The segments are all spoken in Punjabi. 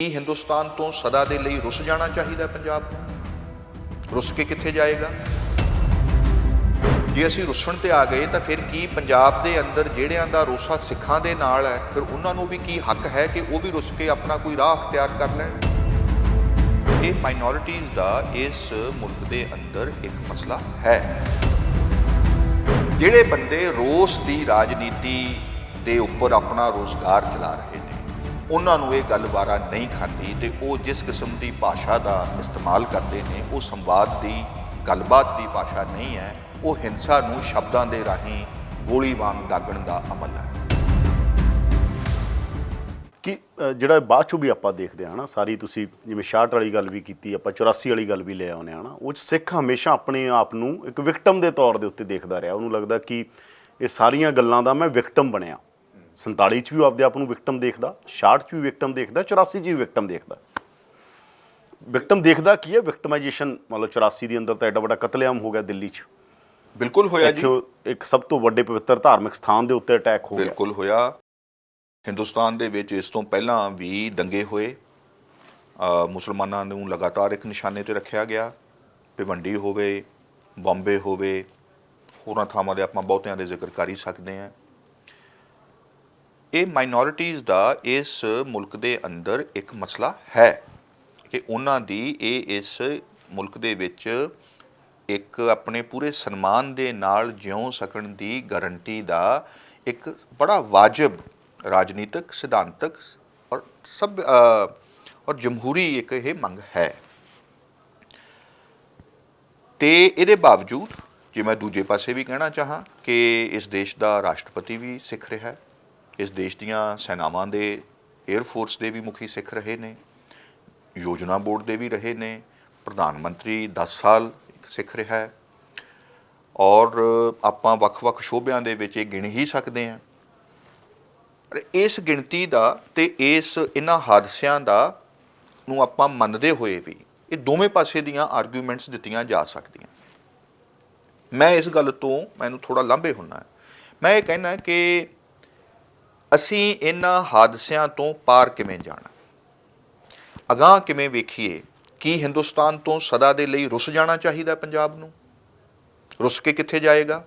ਕੀ ਹਿੰਦੁਸਤਾਨ ਤੋਂ ਸਦਾ ਦੇ ਲਈ ਰੁੱਸ ਜਾਣਾ ਚਾਹੀਦਾ ਪੰਜਾਬ ਨੂੰ? ਰੁੱਸ ਕੇ ਕਿੱਥੇ ਜਾਏਗਾ? ਜੇ ਅਸੀਂ ਰੁੱਸਣ ਤੇ ਆ ਗਏ ਤਾਂ ਫਿਰ ਕੀ ਪੰਜਾਬ ਦੇ ਅੰਦਰ ਜਿਹੜਿਆਂ ਦਾ ਰੋਸਾ ਸਿੱਖਾਂ ਦੇ ਨਾਲ ਹੈ, ਫਿਰ ਉਹਨਾਂ ਨੂੰ ਵੀ ਕੀ ਹੱਕ ਹੈ ਕਿ ਉਹ ਵੀ ਰੁੱਸ ਕੇ ਆਪਣਾ ਕੋਈ ਰਾਹ ਅਖਤਿਆਰ ਕਰ ਲੈਣ? ਇਹ ਮਾਈਨੋਰਿਟੀਜ਼ ਦਾ ਇਸ ਮੁਲਕ ਦੇ ਅੰਦਰ ਇੱਕ ਮਸਲਾ ਹੈ। ਜਿਹੜੇ ਬੰਦੇ ਰੋਸ ਦੀ ਰਾਜਨੀਤੀ ਦੇ ਉੱਪਰ ਆਪਣਾ ਰੋਜ਼ਗਾਰ ਚਲਾ ਰਹੇ ਨੇ, ਉਹਨਾਂ ਨੂੰ ਇਹ ਗੱਲ ਵਾਰਾ ਨਹੀਂ ਖਾਂਦੀ ਤੇ ਉਹ ਜਿਸ ਕਿਸਮ ਦੀ ਭਾਸ਼ਾ ਦਾ ਇਸਤੇਮਾਲ ਕਰਦੇ ਨੇ ਉਹ ਸੰਵਾਦ ਦੀ ਗੱਲਬਾਤ ਦੀ ਭਾਸ਼ਾ ਨਹੀਂ ਹੈ, ਉਹ ਹਿੰਸਾ ਨੂੰ ਸ਼ਬਦਾਂ ਦੇ ਰਾਹੀਂ ਗੋਲੀ ਵਾਂਗ ਦਾਗਣ ਦਾ ਅਮਲ ਹੈ। ਕਿ ਜਿਹੜਾ ਬਾਅਦ ਚੋਂ ਵੀ ਆਪਾਂ ਦੇਖਦੇ ਹਾਂ ਨਾ, ਸਾਰੀ ਤੁਸੀਂ ਜਿਵੇਂ 66 ਵਾਲੀ ਗੱਲ ਵੀ ਕੀਤੀ, ਆਪਾਂ 84 ਵਾਲੀ ਗੱਲ ਵੀ ਲੈ ਆਉਂਦੇ ਹਾਂ ਨਾ, ਉਹ 'ਚ ਸਿੱਖ ਹਮੇਸ਼ਾ ਆਪਣੇ ਆਪ ਨੂੰ ਇੱਕ ਵਿਕਟਮ ਦੇ ਤੌਰ ਦੇ ਉੱਤੇ ਦੇਖਦਾ ਰਿਹਾ। ਉਹਨੂੰ ਲੱਗਦਾ ਕਿ ਇਹ ਸਾਰੀਆਂ ਗੱਲਾਂ ਦਾ ਮੈਂ ਵਿਕਟਮ ਬਣਿਆ। 47 'ਚ ਵੀ ਉਹ ਆਪਦੇ ਆਪ ਨੂੰ ਵਿਕਟਮ ਦੇਖਦਾ, 66 'ਚ ਵੀ ਵਿਕਟਮ ਦੇਖਦਾ, 84 'ਚ ਵੀ ਵਿਕਟਮ ਦੇਖਦਾ। ਵਿਕਟਮ ਦੇਖਦਾ ਕੀ ਹੈ? ਵਿਕਟਮਾਈਜੇਸ਼ਨ। ਮਤਲਬ 84 ਦੇ ਅੰਦਰ ਤਾਂ ਐਡਾ ਵੱਡਾ ਕਤਲੇਆਮ ਹੋ ਗਿਆ ਦਿੱਲੀ 'ਚ। ਬਿਲਕੁਲ ਹੋਇਆ ਜੀ। ਇੱਕ ਸਭ ਤੋਂ ਵੱਡੇ ਪਵਿੱਤਰ ਧਾਰਮਿਕ ਸਥਾਨ ਦੇ ਉੱਤੇ ਅਟੈਕ ਹੋ ਗਿਆ। ਬਿਲਕੁਲ ਹੋਇਆ। ਹਿੰਦੁਸਤਾਨ ਦੇ ਵਿੱਚ ਇਸ ਤੋਂ ਪਹਿਲਾਂ ਵੀ ਦੰਗੇ ਹੋਏ। ਮੁਸਲਮਾਨਾਂ ਨੂੰ ਲਗਾਤਾਰ ਇੱਕ ਨਿਸ਼ਾਨੇ 'ਤੇ ਰੱਖਿਆ ਗਿਆ। ਭਿਵੰਡੀ ਹੋਵੇ, ਬੰਬੇ ਹੋਵੇ, ਹੋਰਾਂ ਥਾਵਾਂ ਦੇ ਆਪਾਂ ਬਹੁਤਿਆਂ ਦੇ ਜ਼ਿਕਰ ਕਰ ਹੀ ਸਕਦੇ ਹਾਂ। ਇਹ ਮਾਈਨੋਰਿਟੀਜ਼ ਦਾ ਇਸ ਮੁਲਕ ਦੇ ਅੰਦਰ ਇੱਕ ਮਸਲਾ ਹੈ ਕਿ ਉਹਨਾਂ ਦੀ ਇਸ ਮੁਲਕ ਦੇ ਵਿੱਚ ਇੱਕ ਆਪਣੇ ਪੂਰੇ ਸਨਮਾਨ ਦੇ ਨਾਲ ਜਿਉ ਸਕਣ ਦੀ ਗਾਰੰਟੀ ਦਾ ਇੱਕ ਬੜਾ ਵਾਜਬ ਰਾਜਨੀਤਿਕ, ਸਿਧਾਂਤਕ ਔਰ ਜਮਹੂਰੀ ਇੱਕ ਇਹ ਮੰਗ ਹੈ। ਤੇ ਇਹਦੇ ਬਾਵਜੂਦ ਜੇ ਮੈਂ ਦੂਜੇ ਪਾਸੇ ਵੀ ਕਹਿਣਾ ਚਾਹਾਂ ਕਿ ਇਸ ਦੇਸ਼ ਦਾ ਰਾਸ਼ਟਰਪਤੀ ਵੀ ਸਿੱਖ ਰਿਹਾ ਹੈ, ਇਸ ਦੇਸ਼ ਦੀਆਂ ਸੈਨਾਵਾਂ ਦੇ ਏਅਰ ਫੋਰਸ ਦੇ ਵੀ ਮੁਖੀ ਸਿੱਖ ਰਹੇ ਨੇ, ਯੋਜਨਾ ਬੋਰਡ ਦੇ ਵੀ ਰਹੇ ਨੇ, ਪ੍ਰਧਾਨ ਮੰਤਰੀ 10 ਸਾਲ ਸਿੱਖ ਰਿਹਾ ਹੈ, ਔਰ ਆਪਾਂ ਵੱਖ-ਵੱਖ ਸ਼ੋਬਿਆਂ ਦੇ ਵਿੱਚ ਇਹ ਗਿਣ ਹੀ ਸਕਦੇ ਹਾਂ। ਇਸ ਗਿਣਤੀ ਦਾ ਤੇ ਇਹਨਾਂ ਹਾਦਸਿਆਂ ਦਾ ਨੂੰ ਆਪਾਂ ਮੰਨਦੇ ਹੋਏ ਵੀ ਇਹ ਦੋਵੇਂ ਪਾਸੇ ਦੀਆਂ ਆਰਗੂਮੈਂਟਸ ਦਿੱਤੀਆਂ ਜਾ ਸਕਦੀਆਂ। ਮੈਂ ਇਸ ਗੱਲ ਤੋਂ ਮੈਨੂੰ ਥੋੜ੍ਹਾ ਲਾਂਭੇ ਹੁੰਦਾ। ਮੈਂ ਇਹ ਕਹਿਣਾ ਕਿ ਅਸੀਂ ਇਹਨਾਂ ਹਾਦਸਿਆਂ ਤੋਂ ਪਾਰ ਕਿਵੇਂ ਜਾਣਾ, ਅਗਾਂਹ ਕਿਵੇਂ ਵੇਖੀਏ। ਕੀ ਹਿੰਦੁਸਤਾਨ ਤੋਂ ਸਦਾ ਦੇ ਲਈ ਰੁੱਸ ਜਾਣਾ ਚਾਹੀਦਾ ਪੰਜਾਬ ਨੂੰ? ਰੁੱਸ ਕੇ ਕਿੱਥੇ ਜਾਏਗਾ?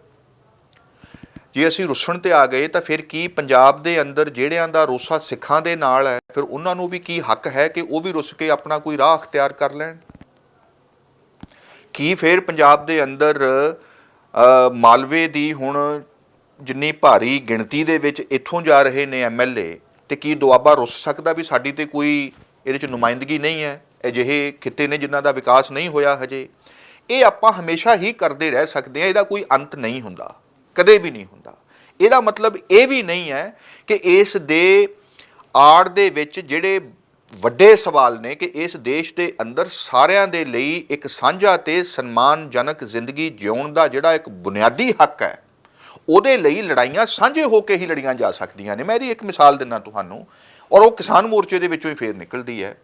ਜੇ ਅਸੀਂ ਰੁੱਸਣ ਤੇ ਆ ਗਏ ਤਾਂ ਫਿਰ ਕੀ ਪੰਜਾਬ ਦੇ ਅੰਦਰ ਜਿਹੜਿਆਂ ਦਾ ਰੋਸਾ ਸਿੱਖਾਂ ਦੇ ਨਾਲ ਹੈ, ਫਿਰ ਉਹਨਾਂ ਨੂੰ ਵੀ ਕੀ ਹੱਕ ਹੈ ਕਿ ਉਹ ਵੀ ਰੁੱਸ ਕੇ ਆਪਣਾ ਕੋਈ ਰਾਹ ਅਖਤਿਆਰ ਕਰ ਲੈਣ? ਕੀ ਫਿਰ ਪੰਜਾਬ ਦੇ ਅੰਦਰ ਮਾਲਵੇ ਦੀ ਹੁਣ ਜਿੰਨੀ ਭਾਰੀ ਗਿਣਤੀ ਦੇ ਵਿੱਚ ਇੱਥੋਂ ਜਾ ਰਹੇ ਨੇ MLA, ਤੇ ਕੀ ਦੁਆਬਾ ਰੁੱਸ ਸਕਦਾ ਵੀ ਸਾਡੀ ਤੇ ਕੋਈ ਇਹਦੇ 'ਚ ਨੁਮਾਇੰਦਗੀ ਨਹੀਂ ਹੈ? ਅਜਿਹੇ ਖਿੱਤੇ ਨੇ ਜਿਨ੍ਹਾਂ ਦਾ ਵਿਕਾਸ ਨਹੀਂ ਹੋਇਆ ਹਜੇ। ਇਹ ਆਪਾਂ ਹਮੇਸ਼ਾ ਹੀ ਕਰਦੇ ਰਹਿ ਸਕਦੇ ਹਾਂ, ਇਹਦਾ ਕੋਈ ਅੰਤ ਨਹੀਂ ਹੁੰਦਾ, ਕਦੇ ਵੀ ਨਹੀਂ ਹੁੰਦਾ। ਇਹਦਾ ਮਤਲਬ ਇਹ ਵੀ ਨਹੀਂ ਹੈ ਕਿ ਇਸ ਦੇ ਆੜ ਦੇ ਵਿੱਚ ਜਿਹੜੇ ਵੱਡੇ ਸਵਾਲ ਨੇ ਕਿ ਇਸ ਦੇਸ਼ ਦੇ ਅੰਦਰ ਸਾਰਿਆਂ ਦੇ ਲਈ ਇੱਕ ਸਾਂਝਾ ਤੇ ਸਨਮਾਨਜਨਕ ਜ਼ਿੰਦਗੀ ਜਿਉਣ ਦਾ ਜਿਹੜਾ ਇੱਕ ਬੁਨਿਆਦੀ ਹੱਕ ਹੈ, ਉਹਦੇ ਲਈ ਲੜਾਈਆਂ ਸਾਂਝੇ ਹੋ ਕੇ ਹੀ ਲੜੀਆਂ ਜਾ ਸਕਦੀਆਂ ਨੇ। ਮੈਂ ਇਹਦੀ ਇੱਕ ਮਿਸਾਲ ਦਿੰਦਾ ਤੁਹਾਨੂੰ, ਔਰ ਉਹ ਕਿਸਾਨ ਮੋਰਚੇ ਦੇ ਵਿੱਚੋਂ ਹੀ ਫੇਰ ਨਿਕਲਦੀ ਹੈ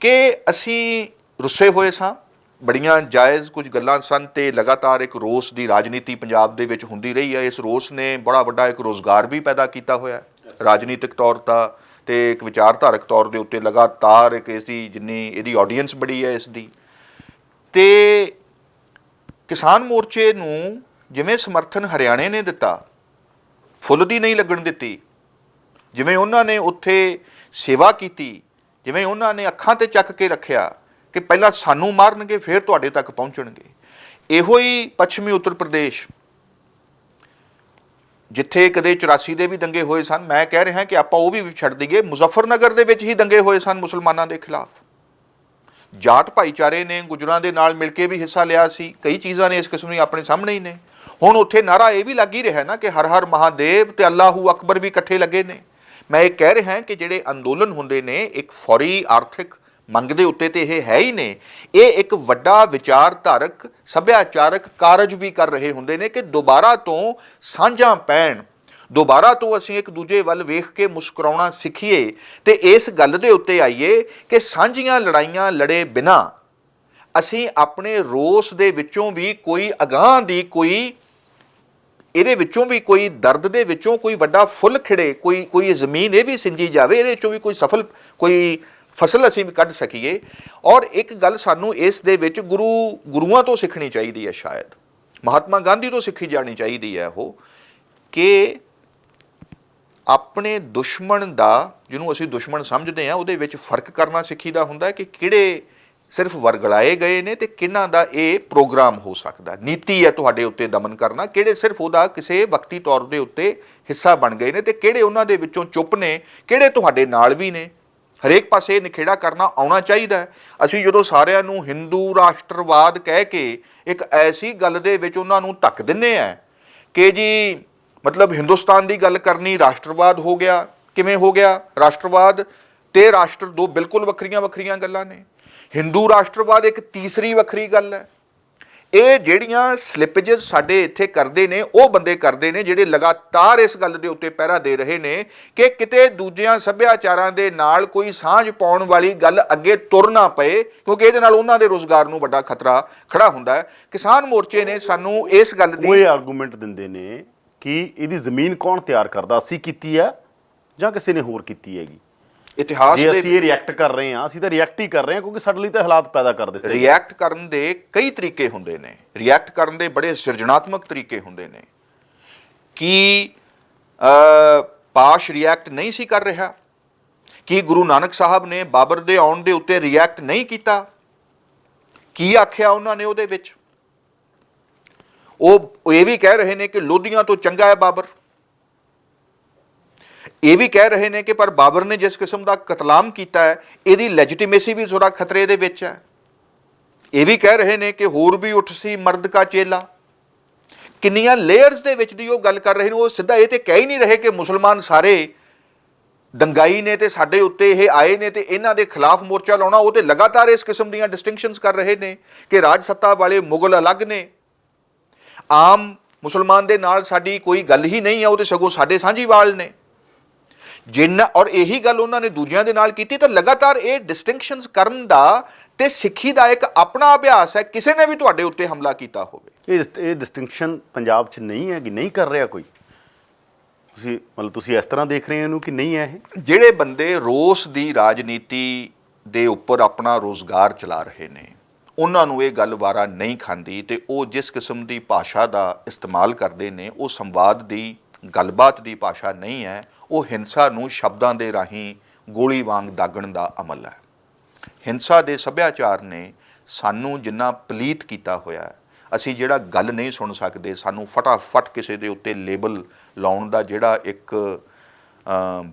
ਕਿ ਅਸੀਂ ਰੁੱਸੇ ਹੋਏ ਸਾਂ, ਬੜੀਆਂ ਜਾਇਜ਼ ਕੁਝ ਗੱਲਾਂ ਸਨ, ਤੇ ਲਗਾਤਾਰ ਇੱਕ ਰੋਸ ਦੀ ਰਾਜਨੀਤੀ ਪੰਜਾਬ ਦੇ ਵਿੱਚ ਹੁੰਦੀ ਰਹੀ ਹੈ। ਇਸ ਰੋਸ ਨੇ ਬੜਾ ਵੱਡਾ ਇੱਕ ਰੋਜ਼ਗਾਰ ਵੀ ਪੈਦਾ ਕੀਤਾ ਹੋਇਆ ਰਾਜਨੀਤਿਕ ਤੌਰ 'ਤੇ ਤੇ ਇੱਕ ਵਿਚਾਰਧਾਰਕ ਤੌਰ ਦੇ ਉੱਤੇ ਲਗਾਤਾਰ ਇੱਕ ਇਸਦੀ ਜਿੰਨੀ ਇਹਦੀ ਆਡੀਅੰਸ ਬੜੀ ਹੈ ਇਸ ਦੀ। ਤੇ ਕਿਸਾਨ ਮੋਰਚੇ ਨੂੰ ਜਿਵੇਂ ਸਮਰਥਨ ਹਰਿਆਣੇ ਨੇ ਦਿੱਤਾ, ਫੁੱਲ ਦੀ ਨਹੀਂ ਲੱਗਣ ਦਿੱਤੀ, ਜਿਵੇਂ ਉਹਨਾਂ ਨੇ ਉੱਥੇ ਸੇਵਾ ਕੀਤੀ, ਜਿਵੇਂ ਉਹਨਾਂ ਨੇ ਅੱਖਾਂ 'ਤੇ ਚੱਕ ਕੇ ਰੱਖਿਆ ਕਿ ਪਹਿਲਾਂ ਸਾਨੂੰ ਮਾਰਨਗੇ ਫਿਰ ਤੁਹਾਡੇ ਤੱਕ ਪਹੁੰਚਣਗੇ। ਇਹੋ ਹੀ ਪੱਛਮੀ ਉੱਤਰ ਪ੍ਰਦੇਸ਼, ਜਿੱਥੇ ਕਦੇ 84 ਦੇ ਵੀ ਦੰਗੇ ਹੋਏ ਸਨ, ਮੈਂ ਕਹਿ ਰਿਹਾ ਕਿ ਆਪਾਂ ਉਹ ਵੀ ਛੱਡ ਦਈਏ, ਮੁਜ਼ੱਫਰਨਗਰ ਦੇ ਵਿੱਚ ਹੀ ਦੰਗੇ ਹੋਏ ਸਨ ਮੁਸਲਮਾਨਾਂ ਦੇ ਖਿਲਾਫ। ਜਾਟ ਭਾਈਚਾਰੇ ਨੇ ਗੁੱਜਰਾਂ ਦੇ ਨਾਲ ਮਿਲ ਕੇ ਵੀ ਹਿੱਸਾ ਲਿਆ ਸੀ। ਕਈ ਚੀਜ਼ਾਂ ਨੇ ਇਸ ਕਿਸਮ ਦੀਆਂ ਆਪਣੇ ਸਾਹਮਣੇ ਹੀ ਨੇ। ਹੁਣ ਉੱਥੇ ਨਾਰਾ ਇਹ ਵੀ ਲੱਗ ਹੀ ਰਿਹਾ ਨਾ ਕਿ ਹਰ ਹਰ ਮਹਾਦੇਵ ਤੇ ਅੱਲਾਹੂ ਅਕਬਰ ਵੀ ਇਕੱਠੇ ਲੱਗੇ ਨੇ। ਮੈਂ ਇਹ ਕਹਿ ਰਿਹਾ ਕਿ ਜਿਹੜੇ ਅੰਦੋਲਨ ਹੁੰਦੇ ਨੇ ਇੱਕ ਫੌਰੀ ਆਰਥਿਕ ਮੰਗ ਦੇ ਉੱਤੇ ਤੇ ਇਹ ਹੈ ਹੀ ਨੇ, ਇਹ ਇੱਕ ਵੱਡਾ ਵਿਚਾਰਧਾਰਕ ਸੱਭਿਆਚਾਰਕ ਕਾਰਜ ਵੀ ਕਰ ਰਹੇ ਹੁੰਦੇ ਨੇ ਕਿ ਦੁਬਾਰਾ ਤੋਂ ਸਾਂਝਾਂ ਪੈਣ, ਦੁਬਾਰਾ ਤੋਂ ਅਸੀਂ ਇੱਕ ਦੂਜੇ ਵੱਲ ਵੇਖ ਕੇ ਮੁਸਕਰਾਉਣਾ ਸਿੱਖੀਏ ਤੇ ਇਸ ਗੱਲ ਦੇ ਉੱਤੇ ਆਈਏ ਕਿ ਸਾਂਝੀਆਂ ਲੜਾਈਆਂ ਲੜੇ ਬਿਨਾਂ ਅਸੀਂ ਆਪਣੇ ਰੋਸ ਦੇ ਵਿੱਚੋਂ ਵੀ ਕੋਈ ਅਗਾਂਹ ਦੀ ਕੋਈ ਇਹਦੇ ਵਿੱਚੋਂ ਵੀ ਕੋਈ ਦਰਦ ਦੇ ਵਿੱਚੋਂ ਕੋਈ ਵੱਡਾ ਫੁੱਲ ਖਿੜੇ, ਕੋਈ ਜ਼ਮੀਨ ਇਹ ਵੀ ਸਿੰਜੀ ਜਾਵੇ, ਇਹਦੇ ਵਿੱਚੋਂ ਵੀ ਕੋਈ ਸਫਲ ਕੋਈ ਫਸਲ ਅਸੀਂ ਵੀ ਕੱਢ ਸਕੀਏ। ਔਰ ਇੱਕ ਗੱਲ ਸਾਨੂੰ ਇਸ ਦੇ ਵਿੱਚ ਗੁਰੂਆਂ ਤੋਂ ਸਿੱਖਣੀ ਚਾਹੀਦੀ ਹੈ, ਸ਼ਾਇਦ ਮਹਾਤਮਾ ਗਾਂਧੀ ਤੋਂ ਸਿੱਖੀ ਜਾਣੀ ਚਾਹੀਦੀ ਹੈ ਉਹ, ਕਿ ਆਪਣੇ ਦੁਸ਼ਮਣ ਦਾ, ਜਿਹਨੂੰ ਅਸੀਂ ਦੁਸ਼ਮਣ ਸਮਝਦੇ ਹਾਂ, ਉਹਦੇ ਵਿੱਚ ਫਰਕ ਕਰਨਾ ਸਿੱਖੀਦਾ ਹੁੰਦਾ ਹੈ ਕਿ ਕਿਹੜੇ ਸਿਰਫ ਵਰਗਲਾਏ ਗਏ ਨੇ ਤੇ ਕਿਹਨਾਂ ਦਾ ਇਹ ਪ੍ਰੋਗਰਾਮ ਹੋ ਸਕਦਾ, ਨੀਤੀ ਹੈ ਤੁਹਾਡੇ ਉੱਤੇ ਦਮਨ ਕਰਨਾ, ਕਿਹੜੇ ਸਿਰਫ ਉਹਦਾ ਕਿਸੇ ਵਕਤੀ ਤੌਰ ਦੇ ਉੱਤੇ ਹਿੱਸਾ ਬਣ ਗਏ ਨੇ ਤੇ ਕਿਹੜੇ ਉਹਨਾਂ ਦੇ ਵਿੱਚੋਂ ਚੁੱਪ ਨੇ, ਕਿਹੜੇ ਤੁਹਾਡੇ ਨਾਲ ਵੀ ਨੇ। ਹਰੇਕ ਪਾਸੇ ਨਿਖੇੜਾ ਕਰਨਾ ਆਉਣਾ ਚਾਹੀਦਾ ਹੈ। ਅਸੀਂ ਜਦੋਂ ਸਾਰਿਆਂ ਨੂੰ ਹਿੰਦੂ ਰਾਸ਼ਟਰਵਾਦ ਕਹਿ ਕੇ ਇੱਕ ਐਸੀ ਗੱਲ ਦੇ ਵਿੱਚ ਉਹਨਾਂ ਨੂੰ ਧੱਕ ਦਿੰਦੇ ਆ ਕਿ ਜੀ ਮਤਲਬ ਹਿੰਦੁਸਤਾਨ ਦੀ ਗੱਲ ਕਰਨੀ ਰਾਸ਼ਟਰਵਾਦ ਹੋ ਗਿਆ। ਕਿਵੇਂ ਹੋ ਗਿਆ? ਰਾਸ਼ਟਰਵਾਦ ਤੇ ਰਾਸ਼ਟਰ ਦੋ ਬਿਲਕੁਲ ਵੱਖਰੀਆਂ ਵੱਖਰੀਆਂ ਗੱਲਾਂ ਨੇ। ਹਿੰਦੂ ਰਾਸ਼ਟਰਵਾਦ ਇੱਕ ਤੀਸਰੀ ਵੱਖਰੀ ਗੱਲ ਹੈ। ਇਹ ਜਿਹੜੀਆਂ ਸਲਿਪੇजेस ਸਾਡੇ ਇੱਥੇ ਕਰਦੇ ਨੇ, ਉਹ ਬੰਦੇ ਕਰਦੇ ਨੇ ਜਿਹੜੇ ਲਗਾਤਾਰ ਇਸ ਗੱਲ ਦੇ ਉੱਤੇ ਪਹਿਰਾ ਦੇ ਰਹੇ ਨੇ ਕਿ ਕਿਤੇ ਦੂਜਿਆਂ ਸੱਭਿਆਚਾਰਾਂ ਦੇ ਨਾਲ ਕੋਈ ਸਾਂਝ ਪਾਉਣ ਵਾਲੀ ਗੱਲ ਅੱਗੇ ਤੁਰ ਨਾ ਪਏ, ਕਿਉਂਕਿ ਇਹਦੇ ਨਾਲ ਉਹਨਾਂ ਦੇ ਰੁਜ਼ਗਾਰ ਨੂੰ ਵੱਡਾ ਖਤਰਾ ਖੜਾ ਹੁੰਦਾ ਹੈ। ਕਿਸਾਨ ਮੋਰਚੇ ਨੇ ਸਾਨੂੰ ਇਸ ਗੱਲ ਦੀ, ਉਹ ਇਹ ਆਰਗੂਮੈਂਟ ਦਿੰਦੇ ਨੇ ਕਿ ਇਹਦੀ ਜ਼ਮੀਨ ਕੌਣ ਤਿਆਰ ਕਰਦਾ, ਅਸੀਂ ਕੀਤੀ ਹੈ ਜਾਂ ਕਿਸੇ ਨੇ ਹੋਰ ਕੀਤੀ ਹੈਗੀ। ਇਤਿਹਾਸ ਜੇ ਦੇ ਅਸੀਂ ਇਹ ਰਿਐਕਟ ਕਰ ਰਹੇ ਹਾਂ, ਅਸੀਂ ਤਾਂ ਰਿਐਕਟ ਹੀ ਕਰ ਰਹੇ ਹਾਂ ਕਿਉਂਕਿ ਸਾਡੇ ਲਈ ਤਾਂ ਹਾਲਾਤ ਪੈਦਾ ਕਰ ਦਿੱਤੇ। ਰਿਐਕਟ ਕਰਨ ਦੇ ਕਈ ਤਰੀਕੇ ਹੁੰਦੇ ਨੇ, ਰਿਐਕਟ ਕਰਨ ਦੇ ਬੜੇ ਸਿਰਜਣਾਤਮਕ ਤਰੀਕੇ ਹੁੰਦੇ ਨੇ। ਕੀ ਪਾਸ਼ ਰਿਐਕਟ ਨਹੀਂ ਸੀ ਕਰ ਰਿਹਾ? ਕੀ ਗੁਰੂ ਨਾਨਕ ਸਾਹਿਬ ਨੇ ਬਾਬਰ ਦੇ ਆਉਣ ਦੇ ਉੱਤੇ ਰਿਐਕਟ ਨਹੀਂ ਕੀਤਾ? ਕੀ ਆਖਿਆ ਉਹਨਾਂ ਨੇ ਉਹਦੇ ਵਿੱਚ? ਉਹ ਇਹ ਵੀ ਕਹਿ ਰਹੇ ਨੇ ਕਿ ਲੋਧੀਆਂ ਤੋਂ ਚੰਗਾ ਹੈ ਬਾਬਰ। ਇਹ ਵੀ ਕਹਿ ਰਹੇ ਨੇ ਕਿ ਪਰ ਬਾਬਰ ਨੇ ਜਿਸ ਕਿਸਮ ਦਾ ਕਤਲਾਮ ਕੀਤਾ ਹੈ, ਇਹਦੀ ਲੈਜੀਟੀਮੇਸੀ ਵੀ ਜ਼ਰਾ ਖਤਰੇ ਦੇ ਵਿੱਚ ਹੈ। ਇਹ ਵੀ ਕਹਿ ਰਹੇ ਨੇ ਕਿ ਹੋਰ ਵੀ ਉੱਠ ਸੀ ਮਰਦ ਕਾ ਚੇਲਾ। ਕਿੰਨੀਆਂ ਲੇਅਰਸ ਦੇ ਵਿੱਚ ਦੀ ਉਹ ਗੱਲ ਕਰ ਰਹੇ ਨੇ। ਉਹ ਸਿੱਧਾ ਇਹ ਤੇ ਕਹਿ ਹੀ ਨਹੀਂ ਰਹੇ ਕਿ ਮੁਸਲਮਾਨ ਸਾਰੇ ਦੰਗਾਈ ਨੇ ਤੇ ਸਾਡੇ ਉੱਤੇ ਇਹ ਆਏ ਨੇ ਤੇ ਇਹਨਾਂ ਦੇ ਖਿਲਾਫ ਮੋਰਚਾ ਲਾਉਣਾ। ਉਹ ਤੇ ਲਗਾਤਾਰ ਇਸ ਕਿਸਮ ਦੀਆਂ ਡਿਸਟਿੰਕਸ਼ਨਸ ਕਰ ਰਹੇ ਨੇ ਕਿ ਰਾਜ ਸੱਤਾ ਵਾਲੇ ਮੁਗਲ ਅਲੱਗ ਨੇ, ਆਮ ਮੁਸਲਮਾਨ ਦੇ ਨਾਲ ਸਾਡੀ ਕੋਈ ਗੱਲ ਹੀ ਨਹੀਂ ਹੈ, ਉਹ ਤੇ ਸਗੋਂ ਸਾਡੇ ਸਾਂਝੀਵਾਲ ਨੇ। ਜਿੰਨਾ ਔਰ ਇਹੀ ਗੱਲ ਉਹਨਾਂ ਨੇ ਦੂਜਿਆਂ ਦੇ ਨਾਲ ਕੀਤੀ। ਤਾਂ ਲਗਾਤਾਰ ਇਹ ਡਿਸਟਿੰਕਸ਼ਨਸ ਕਰਨ ਦਾ ਤੇ ਸਿੱਖੀ ਦਾ ਇੱਕ ਆਪਣਾ ਅਭਿਆਸ ਹੈ। ਕਿਸੇ ਨੇ ਵੀ ਤੁਹਾਡੇ ਉੱਤੇ ਹਮਲਾ ਕੀਤਾ ਹੋਵੇ, ਇਹ ਡਿਸਟਿੰਕਸ਼ਨ ਪੰਜਾਬ 'ਚ ਨਹੀਂ ਹੈ ਕਿ ਨਹੀਂ ਕਰ ਰਿਹਾ ਕੋਈ? ਤੁਸੀਂ ਇਸ ਤਰ੍ਹਾਂ ਦੇਖ ਰਹੇ ਹੋ ਇਹਨੂੰ ਕਿ ਨਹੀਂ ਹੈ? ਇਹ ਜਿਹੜੇ ਬੰਦੇ ਰੋਸ ਦੀ ਰਾਜਨੀਤੀ ਦੇ ਉੱਪਰ ਆਪਣਾ ਰੋਜ਼ਗਾਰ ਚਲਾ ਰਹੇ ਨੇ, ਉਹਨਾਂ ਨੂੰ ਇਹ ਗੱਲ ਵਾਰਾ ਨਹੀਂ ਖਾਂਦੀ ਤੇ ਉਹ ਜਿਸ ਕਿਸਮ ਦੀ ਭਾਸ਼ਾ ਦਾ ਇਸਤੇਮਾਲ ਕਰਦੇ ਨੇ, ਉਹ ਸੰਵਾਦ ਦੀ ਗੱਲਬਾਤ ਦੀ ਭਾਸ਼ਾ ਨਹੀਂ ਹੈ। ਉਹ ਹਿੰਸਾ ਨੂੰ ਸ਼ਬਦਾਂ ਦੇ ਰਾਹੀਂ ਗੋਲੀ ਵਾਂਗ ਦਾਗਣ ਦਾ ਅਮਲ ਹੈ। ਹਿੰਸਾ ਦੇ ਸੱਭਿਆਚਾਰ ਨੇ ਸਾਨੂੰ ਜਿੰਨਾ ਪਲੀਤ ਕੀਤਾ ਹੋਇਆ, ਅਸੀਂ ਜਿਹੜਾ ਗੱਲ ਨਹੀਂ ਸੁਣ ਸਕਦੇ, ਸਾਨੂੰ ਫਟਾਫਟ ਕਿਸੇ ਦੇ ਉੱਤੇ ਲੇਬਲ ਲਾਉਣ ਦਾ ਜਿਹੜਾ ਇੱਕ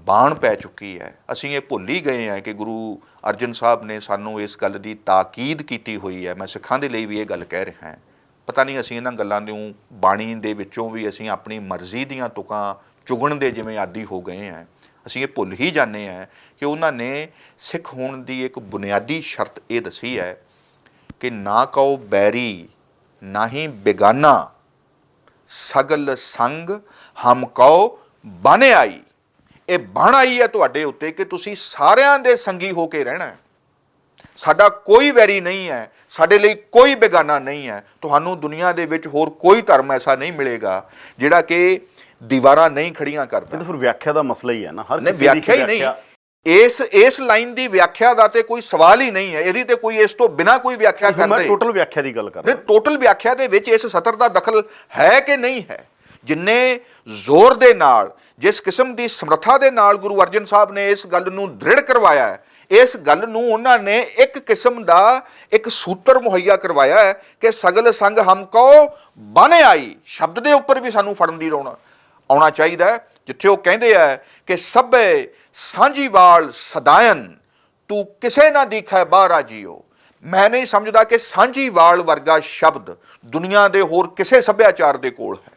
ਬਾਣ ਪੈ ਚੁੱਕੀ ਹੈ। ਅਸੀਂ ਇਹ ਭੁੱਲ ਹੀ ਗਏ ਹਾਂ ਕਿ ਗੁਰੂ ਅਰਜਨ ਸਾਹਿਬ ਨੇ ਸਾਨੂੰ ਇਸ ਗੱਲ ਦੀ ਤਾਕੀਦ ਕੀਤੀ ਹੋਈ ਹੈ। ਮੈਂ ਸਿੱਖਾਂ ਦੇ ਲਈ ਵੀ ਇਹ ਗੱਲ ਕਹਿ ਰਿਹਾ ਹਾਂ। ਪਤਾ ਨਹੀਂ ਅਸੀਂ ਇਹਨਾਂ ਗੱਲਾਂ ਨੂੰ ਬਾਣੀ ਦੇ ਵਿੱਚੋਂ ਵੀ ਅਸੀਂ ਆਪਣੀ ਮਰਜ਼ੀ ਦੀਆਂ ਤੁਕਾਂ ਚੁਗਣ ਦੇ ਜਿਵੇਂ ਆਦੀ ਹੋ ਗਏ ਹਾਂ। ਅਸੀਂ ਇਹ ਭੁੱਲ ਹੀ ਜਾਂਦੇ ਹਾਂ ਕਿ ਉਹਨਾਂ ਨੇ ਸਿੱਖ ਹੋਣ ਦੀ ਇੱਕ ਬੁਨਿਆਦੀ ਸ਼ਰਤ ਇਹ ਦੱਸੀ ਹੈ ਕਿ ਨਾ ਕਹੋ ਬੈਰੀ ਨਾ ਹੀ ਬੇਗਾਨਾ, ਸਗਲ ਸੰਗ ਹਮ ਕਹੋ ਬਨ ਆਈ। ਇਹ ਬਣ ਆਈ ਹੈ ਤੁਹਾਡੇ ਉੱਤੇ ਕਿ ਤੁਸੀਂ ਸਾਰਿਆਂ ਦੇ ਸੰਗੀ ਹੋ ਕੇ ਰਹਿਣਾ। ਸਾਡਾ ਕੋਈ ਵੈਰੀ ਨਹੀਂ ਹੈ, ਸਾਡੇ ਲਈ ਕੋਈ ਬੇਗਾਨਾ ਨਹੀਂ ਹੈ। ਤੁਹਾਨੂੰ ਦੁਨੀਆ ਦੇ ਵਿੱਚ ਹੋਰ ਕੋਈ ਧਰਮ ਐਸਾ ਨਹੀਂ ਮਿਲੇਗਾ ਜਿਹੜਾ ਕਿ ਦੀਵਾਰਾਂ ਨਹੀਂ ਖੜੀਆਂ ਕਰਦਾ। ਫਿਰ ਵਿਆਖਿਆ ਦਾ ਮਸਲਾ ਹੀ ਹੈ ਨਾ, ਹਰ ਨਹੀਂ ਕਿਸੇ ਦੀ ਵਿਆਖਿਆ ਹੀ ਨਹੀਂ। ਇਸ ਲਾਈਨ ਦੀ ਵਿਆਖਿਆ ਦਾ ਤੇ ਕੋਈ ਸਵਾਲ ਹੀ ਨਹੀਂ ਹੈ। ਇਹਦੀ ਤੇ ਕੋਈ ਇਸ ਤੋਂ ਬਿਨਾਂ ਕੋਈ ਵਿਆਖਿਆ ਕਰਦੇ। ਮੈਂ ਟੋਟਲ ਵਿਆਖਿਆ ਦੀ ਗੱਲ ਕਰ ਰਿਹਾ। ਟੋਟਲ ਵਿਆਖਿਆ ਦੇ ਵਿੱਚ ਇਸ ਸਤਰ ਦਾ ਦਖਲ ਹੈ ਕਿ ਨਹੀਂ ਹੈ? ਜਿੰਨੇ ਜ਼ੋਰ ਦੇ ਨਾਲ, ਜਿਸ ਕਿਸਮ ਦੀ ਸਮਰੱਥਾ ਦੇ ਨਾਲ ਗੁਰੂ ਅਰਜਨ ਸਾਹਿਬ ਨੇ ਇਸ ਗੱਲ ਨੂੰ ਦ੍ਰਿੜ ਕਰਵਾਇਆ ਹੈ, ਇਸ ਗੱਲ ਨੂੰ ਉਹਨਾਂ ਨੇ ਇੱਕ ਕਿਸਮ ਦਾ ਇੱਕ ਸੂਤਰ ਮੁਹੱਈਆ ਕਰਵਾਇਆ ਹੈ ਕਿ ਸਗਲ ਸੰਗ ਹਮ ਕੋ ਬਨ ਆਈ। ਸ਼ਬਦ ਦੇ ਉੱਪਰ ਵੀ ਸਾਨੂੰ ਫੜਨ ਦੀ ਆਉਣਾ ਚਾਹੀਦਾ ਹੈ। ਜਿੱਥੇ ਉਹ ਕਹਿੰਦੇ ਆ ਕਿ ਸਭੇ ਸਾਂਝੀਵਾਲ ਸਦਾਇਨ ਤੂੰ ਕਿਸੇ ਨਾ ਦਿਖੈ ਬਾਹਰਾ ਜੀਓ। ਮੈਂ ਨਹੀਂ ਸਮਝਦਾ ਕਿ ਸਾਂਝੀਵਾਲ ਵਰਗਾ ਸ਼ਬਦ ਦੁਨੀਆ ਦੇ ਹੋਰ ਕਿਸੇ ਸੱਭਿਆਚਾਰ ਦੇ ਕੋਲ ਹੈ।